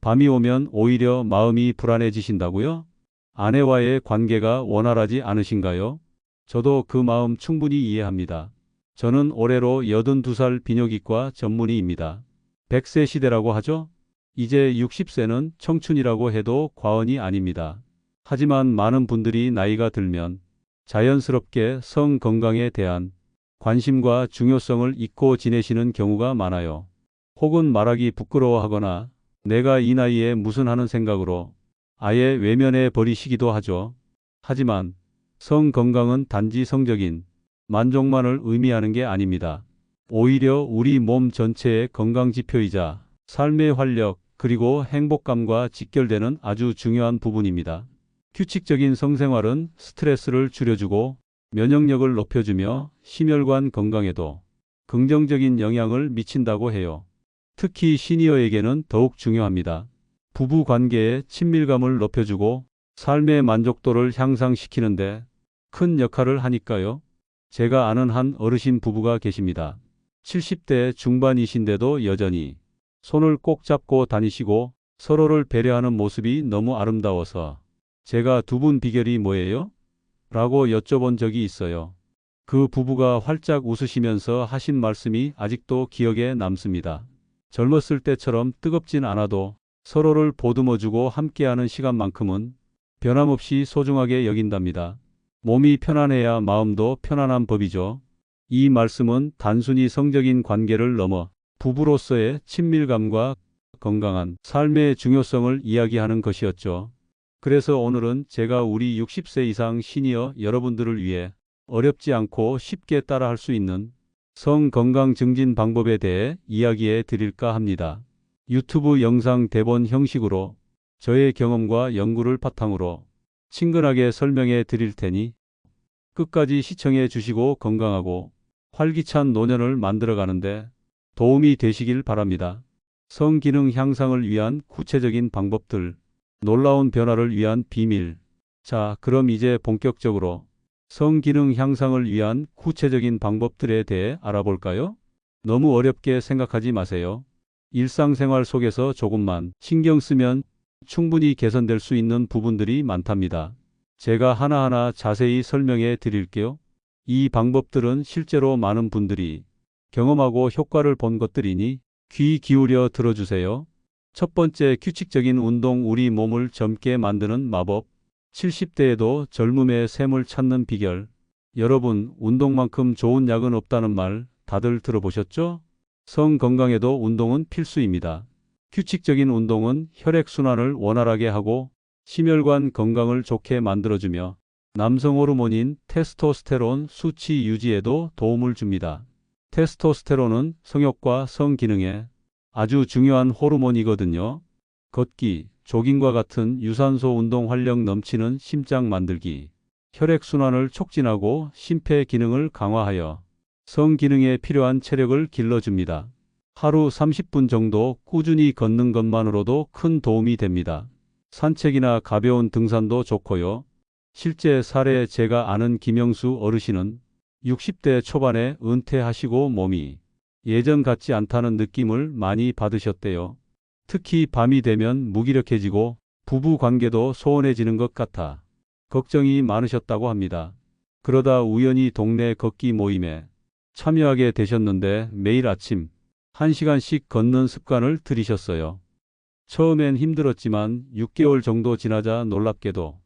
밤이 오면 오히려 마음이 불안해지신다고요? 아내와의 관계가 원활하지 않으신가요? 저도 그 마음 충분히 이해합니다. 저는 올해로 82살 비뇨기과 전문의입니다. 100세 시대라고 하죠? 이제 60세는 청춘이라고 해도 과언이 아닙니다. 하지만 많은 분들이 나이가 들면 자연스럽게 성 건강에 대한 관심과 중요성을 잊고 지내시는 경우가 많아요. 혹은 말하기 부끄러워하거나 내가 이 나이에 무슨 하는 생각으로 아예 외면해 버리시기도 하죠. 하지만 성 건강은 단지 성적인 만족만을 의미하는 게 아닙니다. 오히려 우리 몸 전체의 건강 지표이자 삶의 활력 그리고 행복감과 직결되는 아주 중요한 부분입니다. 규칙적인 성생활은 스트레스를 줄여주고 면역력을 높여주며 심혈관 건강에도 긍정적인 영향을 미친다고 해요. 특히 시니어에게는 더욱 중요합니다. 부부 관계의 친밀감을 높여주고 삶의 만족도를 향상시키는데 큰 역할을 하니까요. 제가 아는 한 어르신 부부가 계십니다. 70대 중반이신데도 여전히 손을 꼭 잡고 다니시고 서로를 배려하는 모습이 너무 아름다워서 제가 두 분 비결이 뭐예요? 라고 여쭤본 적이 있어요. 그 부부가 활짝 웃으시면서 하신 말씀이 아직도 기억에 남습니다. 젊었을 때처럼 뜨겁진 않아도 서로를 보듬어주고 함께하는 시간만큼은 변함없이 소중하게 여긴답니다. 몸이 편안해야 마음도 편안한 법이죠. 이 말씀은 단순히 성적인 관계를 넘어 부부로서의 친밀감과 건강한 삶의 중요성을 이야기하는 것이었죠. 그래서 오늘은 제가 우리 60세 이상 시니어 여러분들을 위해 어렵지 않고 쉽게 따라할 수 있는 성 건강 증진 방법에 대해 이야기해 드릴까 합니다. 유튜브 영상 대본 형식으로 저의 경험과 연구를 바탕으로 친근하게 설명해 드릴 테니 끝까지 시청해 주시고 건강하고 활기찬 노년을 만들어가는데 도움이 되시길 바랍니다. 성기능 향상을 위한 구체적인 방법들, 놀라운 변화를 위한 비밀. 자, 그럼 이제 본격적으로 성기능 향상을 위한 구체적인 방법들에 대해 알아볼까요? 너무 어렵게 생각하지 마세요. 일상생활 속에서 조금만 신경 쓰면 충분히 개선될 수 있는 부분들이 많답니다. 제가 하나하나 자세히 설명해 드릴게요. 이 방법들은 실제로 많은 분들이 경험하고 효과를 본 것들이니 귀 기울여 들어주세요. 첫 번째, 규칙적인 운동. 우리 몸을 젊게 만드는 마법. 70대에도 젊음의 샘을 찾는 비결. 여러분, 운동만큼 좋은 약은 없다는 말 다들 들어보셨죠? 성 건강에도 운동은 필수입니다. 규칙적인 운동은 혈액순환을 원활하게 하고 심혈관 건강을 좋게 만들어주며 남성 호르몬인 테스토스테론 수치 유지에도 도움을 줍니다. 테스토스테론은 성욕과 성기능에 아주 중요한 호르몬이거든요. 걷기, 조깅과 같은 유산소 운동 활력 넘치는 심장 만들기, 혈액순환을 촉진하고 심폐 기능을 강화하여 성기능에 필요한 체력을 길러줍니다. 하루 30분 정도 꾸준히 걷는 것만으로도 큰 도움이 됩니다. 산책이나 가벼운 등산도 좋고요. 실제 사례, 제가 아는 김영수 어르신은 60대 초반에 은퇴하시고 몸이 예전 같지 않다는 느낌을 많이 받으셨대요. 특히 밤이 되면 무기력해지고 부부 관계도 소원해지는 것 같아 걱정이 많으셨다고 합니다. 그러다 우연히 동네 걷기 모임에 참여하게 되셨는데 매일 아침 1시간씩 걷는 습관을 들이셨어요. 처음엔 힘들었지만 6개월 정도 지나자 놀랍게도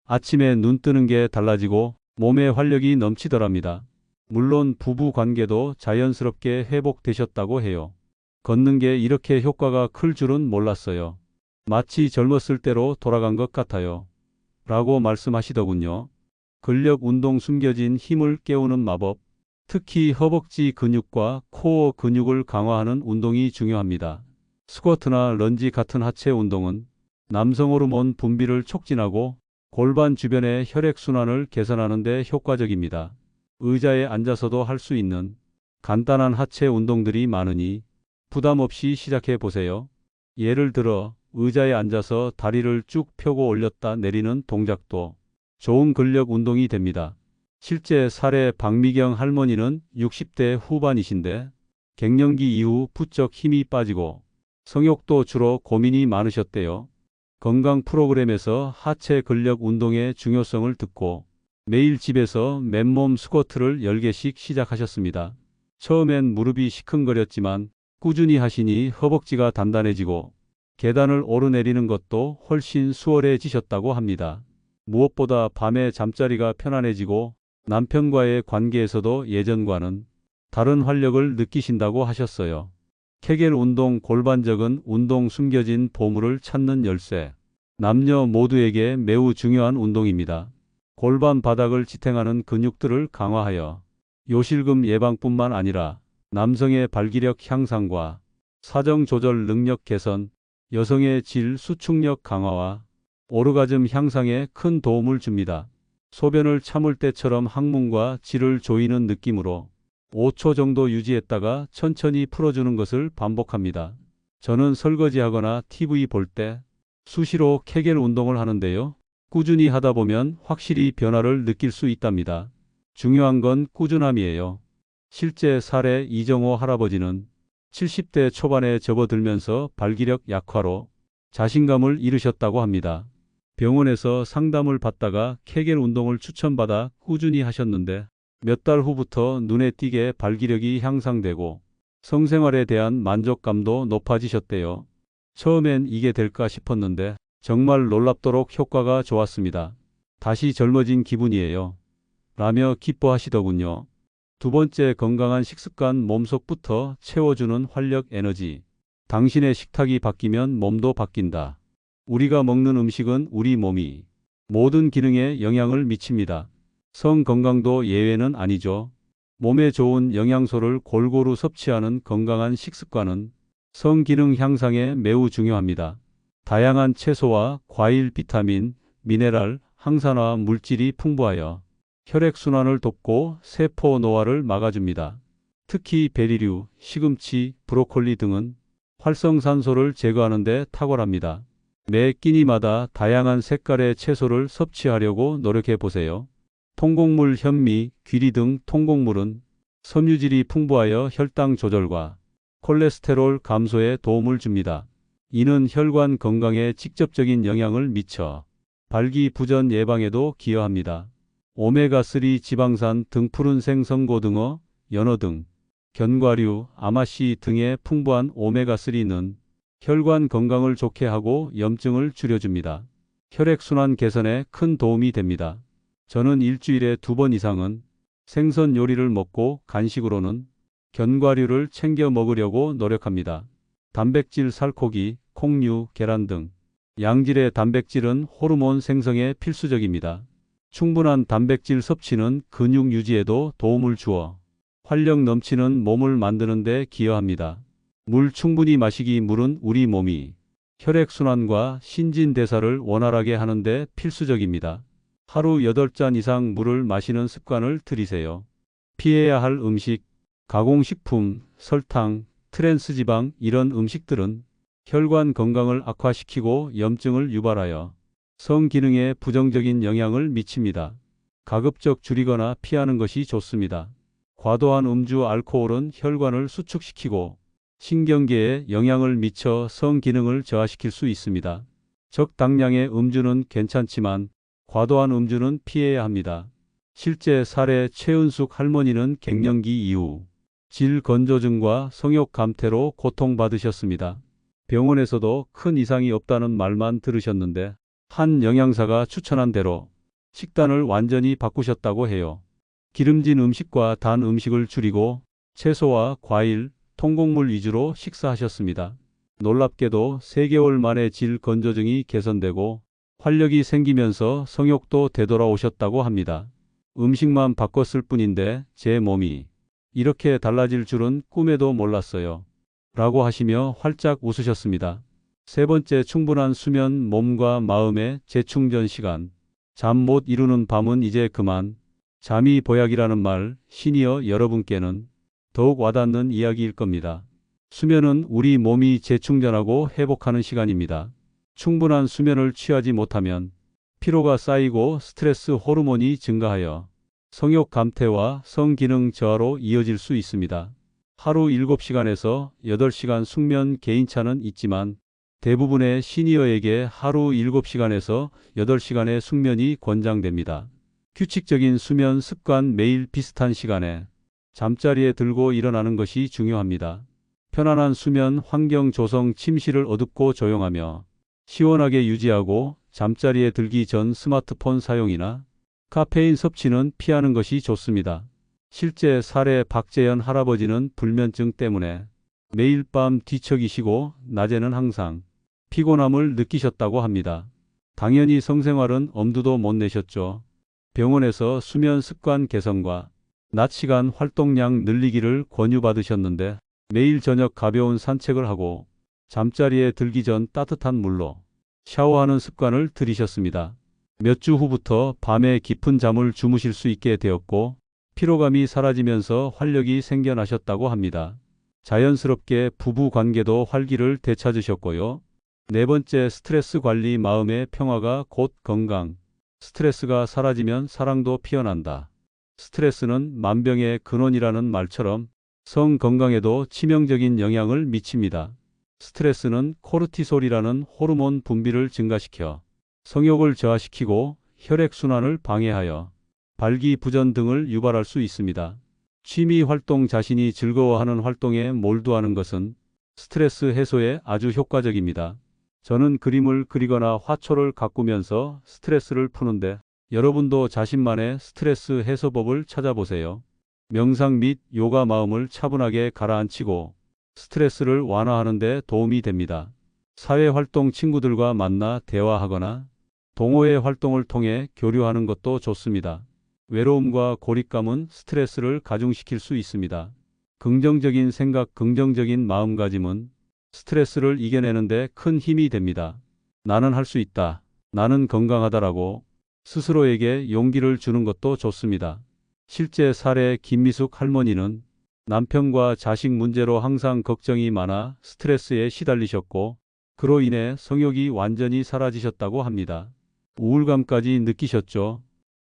아침에 눈 뜨는 게 달라지고 몸에 활력이 넘치더랍니다. 물론 부부 관계도 자연스럽게 회복되셨다고 해요. 걷는 게 이렇게 효과가 클 줄은 몰랐어요. 마치 젊었을 때로 돌아간 것 같아요. 라고 말씀하시더군요. 근력 운동, 숨겨진 힘을 깨우는 마법. 특히 허벅지 근육과 코어 근육을 강화하는 운동이 중요합니다. 스쿼트나 런지 같은 하체 운동은 남성 호르몬 분비를 촉진하고 골반 주변의 혈액순환을 개선하는 데 효과적입니다. 의자에 앉아서도 할 수 있는 간단한 하체 운동들이 많으니 부담 없이 시작해 보세요. 예를 들어 의자에 앉아서 다리를 쭉 펴고 올렸다 내리는 동작도 좋은 근력 운동이 됩니다. 실제 사례, 박미경 할머니는 60대 후반이신데 갱년기 이후 부쩍 힘이 빠지고 성욕도 주로 고민이 많으셨대요. 건강 프로그램에서 하체 근력 운동의 중요성을 듣고 매일 집에서 맨몸 스쿼트를 10개씩 시작하셨습니다. 처음엔 무릎이 시큰거렸지만 꾸준히 하시니 허벅지가 단단해지고 계단을 오르내리는 것도 훨씬 수월해지셨다고 합니다. 무엇보다 밤에 잠자리가 편안해지고 남편과의 관계에서도 예전과는 다른 활력을 느끼신다고 하셨어요. 케겔 운동 골반적은 운동 숨겨진 보물을 찾는 열쇠. 남녀 모두에게 매우 중요한 운동입니다. 골반 바닥을 지탱하는 근육들을 강화하여 요실금 예방뿐만 아니라 남성의 발기력 향상과 사정 조절 능력 개선, 여성의 질 수축력 강화와 오르가즘 향상에 큰 도움을 줍니다. 소변을 참을 때처럼 항문과 질을 조이는 느낌으로 5초 정도 유지했다가 천천히 풀어주는 것을 반복합니다. 저는 설거지하거나 TV 볼 때 수시로 케겔 운동을 하는데요. 꾸준히 하다 보면 확실히 변화를 느낄 수 있답니다. 중요한 건 꾸준함이에요. 실제 사례 이정호 할아버지는 70대 초반에 접어들면서 발기력 약화로 자신감을 잃으셨다고 합니다. 병원에서 상담을 받다가 케겔 운동을 추천받아 꾸준히 하셨는데 몇 달 후부터 눈에 띄게 발기력이 향상되고 성생활에 대한 만족감도 높아지셨대요. 처음엔 이게 될까 싶었는데 정말 놀랍도록 효과가 좋았습니다. 다시 젊어진 기분이에요. 라며 기뻐하시더군요. 두 번째, 건강한 식습관. 몸속부터 채워주는 활력 에너지. 당신의 식탁이 바뀌면 몸도 바뀐다. 우리가 먹는 음식은 우리 몸이 모든 기능에 영향을 미칩니다. 성 건강도 예외는 아니죠. 몸에 좋은 영양소를 골고루 섭취하는 건강한 식습관은 성 기능 향상에 매우 중요합니다. 다양한 채소와 과일, 비타민, 미네랄, 항산화 물질이 풍부하여 혈액순환을 돕고 세포 노화를 막아줍니다. 특히 베리류, 시금치, 브로콜리 등은 활성산소를 제거하는 데 탁월합니다. 매 끼니마다 다양한 색깔의 채소를 섭취하려고 노력해 보세요. 통곡물, 현미, 귀리 등 통곡물은 섬유질이 풍부하여 혈당 조절과 콜레스테롤 감소에 도움을 줍니다. 이는 혈관 건강에 직접적인 영향을 미쳐 발기부전 예방에도 기여합니다. 오메가3 지방산 등 푸른 생선고등어, 연어 등 견과류, 아마씨 등의 풍부한 오메가3는 혈관 건강을 좋게 하고 염증을 줄여줍니다. 혈액순환 개선에 큰 도움이 됩니다. 저는 일주일에 2번 이상은 생선 요리를 먹고 간식으로는 견과류를 챙겨 먹으려고 노력합니다. 단백질 살코기, 콩류, 계란 등 양질의 단백질은 호르몬 생성에 필수적입니다. 충분한 단백질 섭취는 근육 유지에도 도움을 주어 활력 넘치는 몸을 만드는 데 기여합니다. 물 충분히 마시기. 물은 우리 몸이 혈액순환과 신진대사를 원활하게 하는 데 필수적입니다. 하루 8잔 이상 물을 마시는 습관을 들이세요. 피해야 할 음식, 가공식품, 설탕, 트랜스지방 이런 음식들은 혈관 건강을 악화시키고 염증을 유발하여 성 기능에 부정적인 영향을 미칩니다. 가급적 줄이거나 피하는 것이 좋습니다. 과도한 음주, 알코올은 혈관을 수축시키고 신경계에 영향을 미쳐 성 기능을 저하시킬 수 있습니다. 적당량의 음주는 괜찮지만 과도한 음주는 피해야 합니다. 실제 사례 최은숙 할머니는 갱년기 이후 질 건조증과 성욕 감퇴로 고통받으셨습니다. 병원에서도 큰 이상이 없다는 말만 들으셨는데 한 영양사가 추천한 대로 식단을 완전히 바꾸셨다고 해요. 기름진 음식과 단 음식을 줄이고 채소와 과일, 통곡물 위주로 식사하셨습니다. 놀랍게도 3개월 만에 질 건조증이 개선되고 활력이 생기면서 성욕도 되돌아오셨다고 합니다. 음식만 바꿨을 뿐인데 제 몸이 이렇게 달라질 줄은 꿈에도 몰랐어요. 라고 하시며 활짝 웃으셨습니다. 세 번째, 충분한 수면. 몸과 마음의 재충전 시간. 잠 못 이루는 밤은 이제 그만. 잠이 보약이라는 말, 시니어 여러분께는 더욱 와닿는 이야기일 겁니다. 수면은 우리 몸이 재충전하고 회복하는 시간입니다. 충분한 수면을 취하지 못하면 피로가 쌓이고 스트레스 호르몬이 증가하여 성욕 감퇴와 성기능 저하로 이어질 수 있습니다. 하루 7시간에서 8시간 숙면 개인차는 있지만 대부분의 시니어에게 하루 7시간에서 8시간의 숙면이 권장됩니다. 규칙적인 수면 습관 매일 비슷한 시간에 잠자리에 들고 일어나는 것이 중요합니다. 편안한 수면 환경 조성 침실을 어둡고 조용하며 시원하게 유지하고 잠자리에 들기 전 스마트폰 사용이나 카페인 섭취는 피하는 것이 좋습니다. 실제 사례 박재현 할아버지는 불면증 때문에 매일 밤 뒤척이시고 낮에는 항상 피곤함을 느끼셨다고 합니다. 당연히 성생활은 엄두도 못 내셨죠. 병원에서 수면 습관 개선과 낮 시간 활동량 늘리기를 권유받으셨는데 매일 저녁 가벼운 산책을 하고 잠자리에 들기 전 따뜻한 물로 샤워하는 습관을 들이셨습니다. 몇 주 후부터 밤에 깊은 잠을 주무실 수 있게 되었고 피로감이 사라지면서 활력이 생겨나셨다고 합니다. 자연스럽게 부부 관계도 활기를 되찾으셨고요. 네 번째, 스트레스 관리. 마음의 평화가 곧 건강. 스트레스가 사라지면 사랑도 피어난다. 스트레스는 만병의 근원이라는 말처럼 성 건강에도 치명적인 영향을 미칩니다. 스트레스는 코르티솔이라는 호르몬 분비를 증가시켜 성욕을 저하시키고 혈액순환을 방해하여 발기부전 등을 유발할 수 있습니다. 취미 활동, 자신이 즐거워하는 활동에 몰두하는 것은 스트레스 해소에 아주 효과적입니다. 저는 그림을 그리거나 화초를 가꾸면서 스트레스를 푸는데 여러분도 자신만의 스트레스 해소법을 찾아보세요. 명상 및 요가 마음을 차분하게 가라앉히고 스트레스를 완화하는 데 도움이 됩니다. 사회활동, 친구들과 만나 대화하거나 동호회 활동을 통해 교류하는 것도 좋습니다. 외로움과 고립감은 스트레스를 가중시킬 수 있습니다. 긍정적인 생각, 긍정적인 마음가짐은 스트레스를 이겨내는 데 큰 힘이 됩니다. 나는 할 수 있다. 나는 건강하다라고 스스로에게 용기를 주는 것도 좋습니다. 실제 사례, 김미숙 할머니는 남편과 자식 문제로 항상 걱정이 많아 스트레스에 시달리셨고 그로 인해 성욕이 완전히 사라지셨다고 합니다. 우울감까지 느끼셨죠.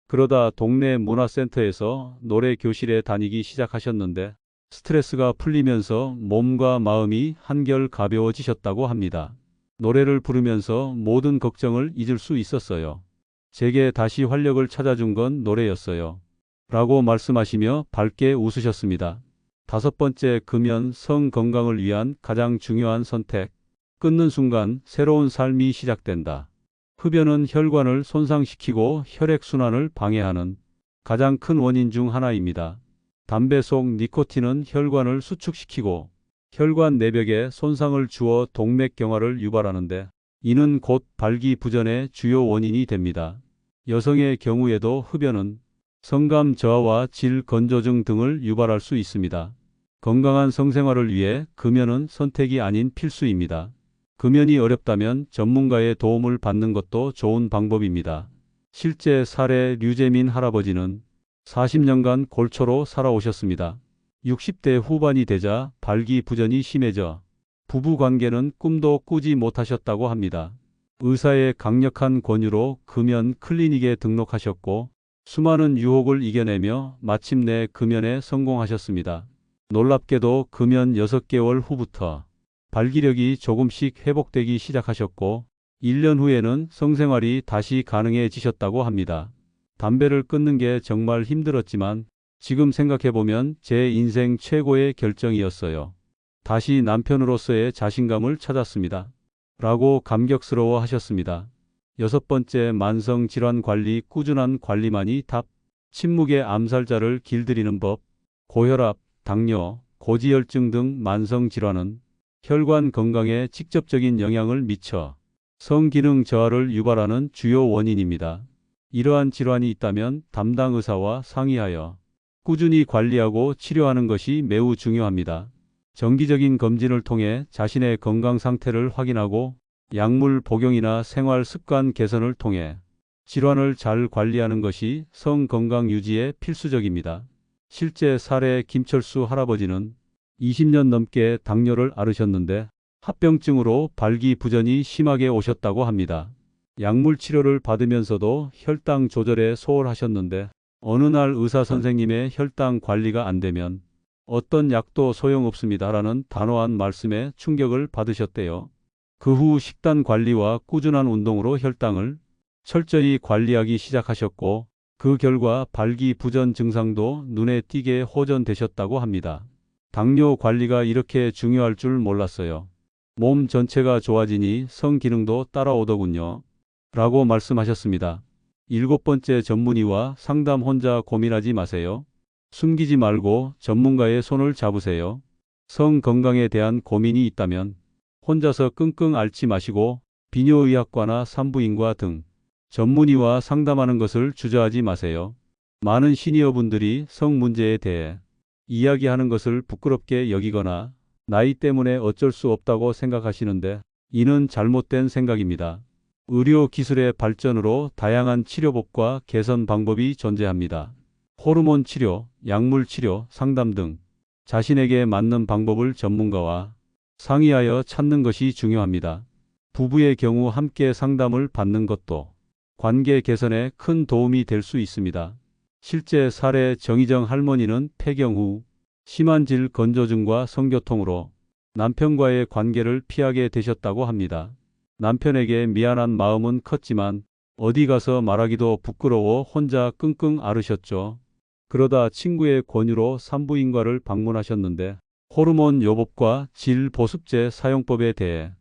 그러다 동네 문화센터에서 노래 교실에 다니기 시작하셨는데 스트레스가 풀리면서 몸과 마음이 한결 가벼워지셨다고 합니다. 노래를 부르면서 모든 걱정을 잊을 수 있었어요. 제게 다시 활력을 찾아준 건 노래였어요. 라고 말씀하시며 밝게 웃으셨습니다. 다섯 번째, 금연. 성 건강을 위한 가장 중요한 선택. 끊는 순간 새로운 삶이 시작된다. 흡연은 혈관을 손상시키고 혈액순환을 방해하는 가장 큰 원인 중 하나입니다. 담배 속 니코틴은 혈관을 수축시키고 혈관 내벽에 손상을 주어 동맥경화를 유발하는데 이는 곧 발기부전의 주요 원인이 됩니다. 여성의 경우에도 흡연은 성감 저하와 질 건조증 등을 유발할 수 있습니다. 건강한 성생활을 위해 금연은 선택이 아닌 필수입니다. 금연이 어렵다면 전문가의 도움을 받는 것도 좋은 방법입니다. 실제 사례, 류재민 할아버지는 40년간 골초로 살아오셨습니다. 60대 후반이 되자 발기부전이 심해져 부부 관계는 꿈도 꾸지 못하셨다고 합니다. 의사의 강력한 권유로 금연 클리닉에 등록하셨고 수많은 유혹을 이겨내며 마침내 금연에 성공하셨습니다. 놀랍게도 금연 6개월 후부터 발기력이 조금씩 회복되기 시작하셨고 1년 후에는 성생활이 다시 가능해지셨다고 합니다. 담배를 끊는 게 정말 힘들었지만 지금 생각해보면 제 인생 최고의 결정이었어요. 다시 남편으로서의 자신감을 찾았습니다. 라고 감격스러워 하셨습니다. 여섯 번째, 만성질환 관리. 꾸준한 관리만이 답. 침묵의 암살자를 길들이는 법. 고혈압, 당뇨, 고지혈증 등 만성질환은 혈관 건강에 직접적인 영향을 미쳐 성기능 저하를 유발하는 주요 원인입니다. 이러한 질환이 있다면 담당 의사와 상의하여 꾸준히 관리하고 치료하는 것이 매우 중요합니다. 정기적인 검진을 통해 자신의 건강 상태를 확인하고 약물 복용이나 생활 습관 개선을 통해 질환을 잘 관리하는 것이 성 건강 유지에 필수적입니다. 실제 사례, 김철수 할아버지는 20년 넘게 당뇨를 앓으셨는데 합병증으로 발기부전이 심하게 오셨다고 합니다. 약물 치료를 받으면서도 혈당 조절에 소홀하셨는데 어느 날 의사 선생님의 혈당 관리가 안 되면 어떤 약도 소용없습니다라는 단호한 말씀에 충격을 받으셨대요. 그 후 식단 관리와 꾸준한 운동으로 혈당을 철저히 관리하기 시작하셨고 그 결과 발기부전 증상도 눈에 띄게 호전되셨다고 합니다. 당뇨 관리가 이렇게 중요할 줄 몰랐어요. 몸 전체가 좋아지니 성기능도 따라오더군요. 라고 말씀하셨습니다. 7번째, 전문의와 상담. 혼자 고민하지 마세요. 숨기지 말고 전문가의 손을 잡으세요. 성 건강에 대한 고민이 있다면 혼자서 끙끙 앓지 마시고 비뇨의학과나 산부인과 등 전문의와 상담하는 것을 주저하지 마세요. 많은 시니어분들이 성 문제에 대해 이야기하는 것을 부끄럽게 여기거나 나이 때문에 어쩔 수 없다고 생각하시는데 이는 잘못된 생각입니다. 의료 기술의 발전으로 다양한 치료법과 개선 방법이 존재합니다. 호르몬 치료, 약물 치료, 상담 등 자신에게 맞는 방법을 전문가와 상의하여 찾는 것이 중요합니다. 부부의 경우 함께 상담을 받는 것도 관계 개선에 큰 도움이 될 수 있습니다. 실제 사례, 정희정 할머니는 폐경 후 심한 질 건조증과 성교통으로 남편과의 관계를 피하게 되셨다고 합니다. 남편에게 미안한 마음은 컸지만 어디 가서 말하기도 부끄러워 혼자 끙끙 앓으셨죠. 그러다 친구의 권유로 산부인과를 방문하셨는데 호르몬 요법과 질 보습제 사용법에 대해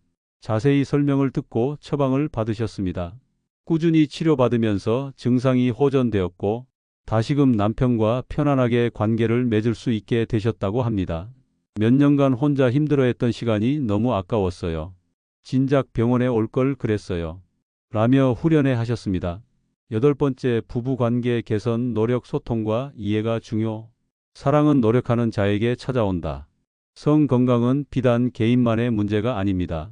자세히 설명을 듣고 처방을 받으셨습니다. 꾸준히 치료받으면서 증상이 호전되었고 다시금 남편과 편안하게 관계를 맺을 수 있게 되셨다고 합니다. 몇 년간 혼자 힘들어했던 시간이 너무 아까웠어요. 진작 병원에 올 걸 그랬어요. 라며 후련해 하셨습니다. 8번째, 부부관계 개선 노력. 소통과 이해가 중요. 사랑은 노력하는 자에게 찾아온다. 성 건강은 비단 개인만의 문제가 아닙니다.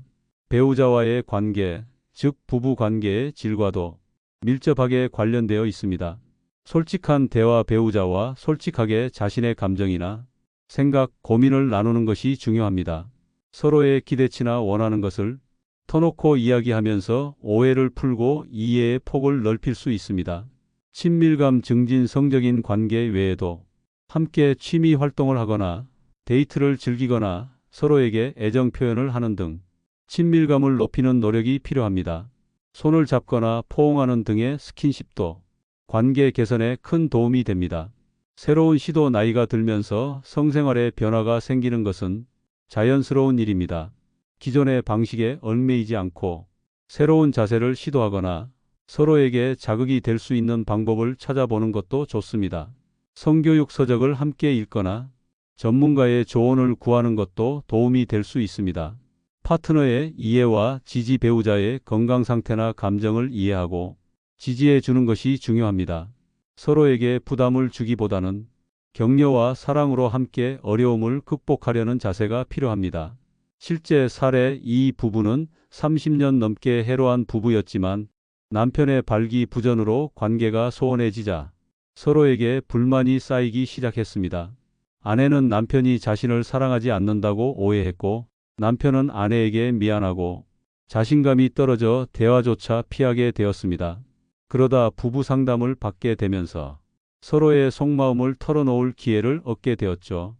배우자와의 관계, 즉 부부관계의 질과도 밀접하게 관련되어 있습니다. 솔직한 대화, 배우자와 솔직하게 자신의 감정이나 생각, 고민을 나누는 것이 중요합니다. 서로의 기대치나 원하는 것을 터놓고 이야기하면서 오해를 풀고 이해의 폭을 넓힐 수 있습니다. 친밀감 증진. 성적인 관계 외에도 함께 취미 활동을 하거나 데이트를 즐기거나 서로에게 애정 표현을 하는 등 친밀감을 높이는 노력이 필요합니다. 손을 잡거나 포옹하는 등의 스킨십도 관계 개선에 큰 도움이 됩니다. 새로운 시도. 나이가 들면서 성생활에 변화가 생기는 것은 자연스러운 일입니다. 기존의 방식에 얽매이지 않고 새로운 자세를 시도하거나 서로에게 자극이 될 수 있는 방법을 찾아보는 것도 좋습니다. 성교육 서적을 함께 읽거나 전문가의 조언을 구하는 것도 도움이 될 수 있습니다. 파트너의 이해와 지지. 배우자의 건강 상태나 감정을 이해하고 지지해 주는 것이 중요합니다. 서로에게 부담을 주기보다는 격려와 사랑으로 함께 어려움을 극복하려는 자세가 필요합니다. 실제 사례, 이 부부는 30년 넘게 해로한 부부였지만 남편의 발기부전으로 관계가 소원해지자 서로에게 불만이 쌓이기 시작했습니다. 아내는 남편이 자신을 사랑하지 않는다고 오해했고 남편은 아내에게 미안하고 자신감이 떨어져 대화조차 피하게 되었습니다. 그러다 부부 상담을 받게 되면서 서로의 속마음을 털어놓을 기회를 얻게 되었죠.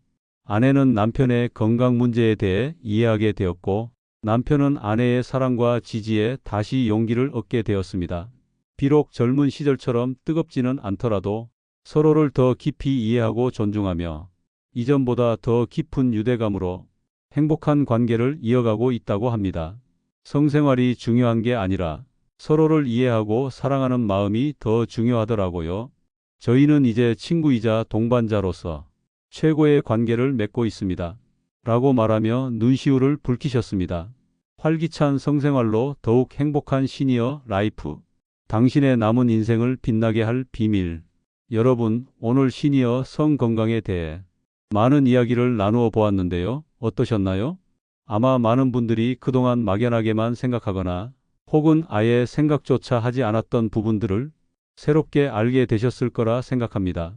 아내는 남편의 건강 문제에 대해 이해하게 되었고 남편은 아내의 사랑과 지지에 다시 용기를 얻게 되었습니다. 비록 젊은 시절처럼 뜨겁지는 않더라도 서로를 더 깊이 이해하고 존중하며 이전보다 더 깊은 유대감으로 행복한 관계를 이어가고 있다고 합니다. 성생활이 중요한 게 아니라 서로를 이해하고 사랑하는 마음이 더 중요하더라고요. 저희는 이제 친구이자 동반자로서 최고의 관계를 맺고 있습니다. 라고 말하며 눈시울을 붉히셨습니다. 활기찬 성생활로 더욱 행복한 시니어 라이프. 당신의 남은 인생을 빛나게 할 비밀. 여러분, 오늘 시니어 성 건강에 대해 많은 이야기를 나누어 보았는데요. 어떠셨나요? 아마 많은 분들이 그동안 막연하게만 생각하거나 혹은 아예 생각조차 하지 않았던 부분들을 새롭게 알게 되셨을 거라 생각합니다.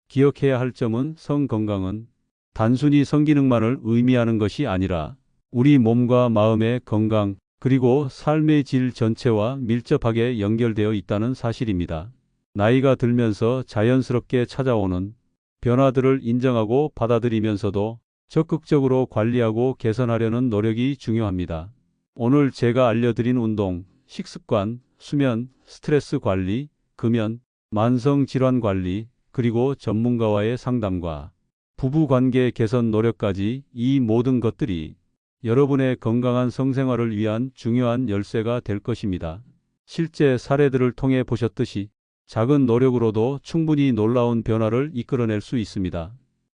기억해야 할 점은 성 건강은 단순히 성기능만을 의미하는 것이 아니라 우리 몸과 마음의 건강 그리고 삶의 질 전체와 밀접하게 연결되어 있다는 사실입니다. 나이가 들면서 자연스럽게 찾아오는 변화들을 인정하고 받아들이면서도 적극적으로 관리하고 개선하려는 노력이 중요합니다. 오늘 제가 알려드린 운동, 식습관, 수면, 스트레스 관리, 금연, 만성질환 관리, 그리고 전문가와의 상담과 부부관계 개선 노력까지 이 모든 것들이 여러분의 건강한 성생활을 위한 중요한 열쇠가 될 것입니다. 실제 사례들을 통해 보셨듯이 작은 노력으로도 충분히 놀라운 변화를 이끌어낼 수 있습니다.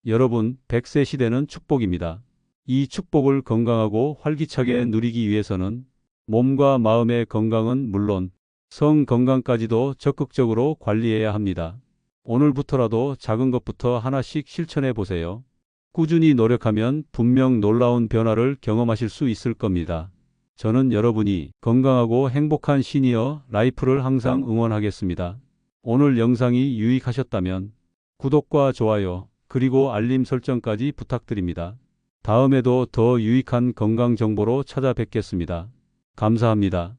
여러분, 100세 시대는 축복입니다. 이 축복을 건강하고 활기차게 누리기 위해서는 몸과 마음의 건강은 물론 성 건강까지도 적극적으로 관리해야 합니다. 오늘부터라도 작은 것부터 하나씩 실천해 보세요. 꾸준히 노력하면 분명 놀라운 변화를 경험하실 수 있을 겁니다. 저는 여러분이 건강하고 행복한 시니어 라이프를 항상 응원하겠습니다. 오늘 영상이 유익하셨다면 구독과 좋아요, 그리고 알림 설정까지 부탁드립니다. 다음에도 더 유익한 건강 정보로 찾아뵙겠습니다. 감사합니다.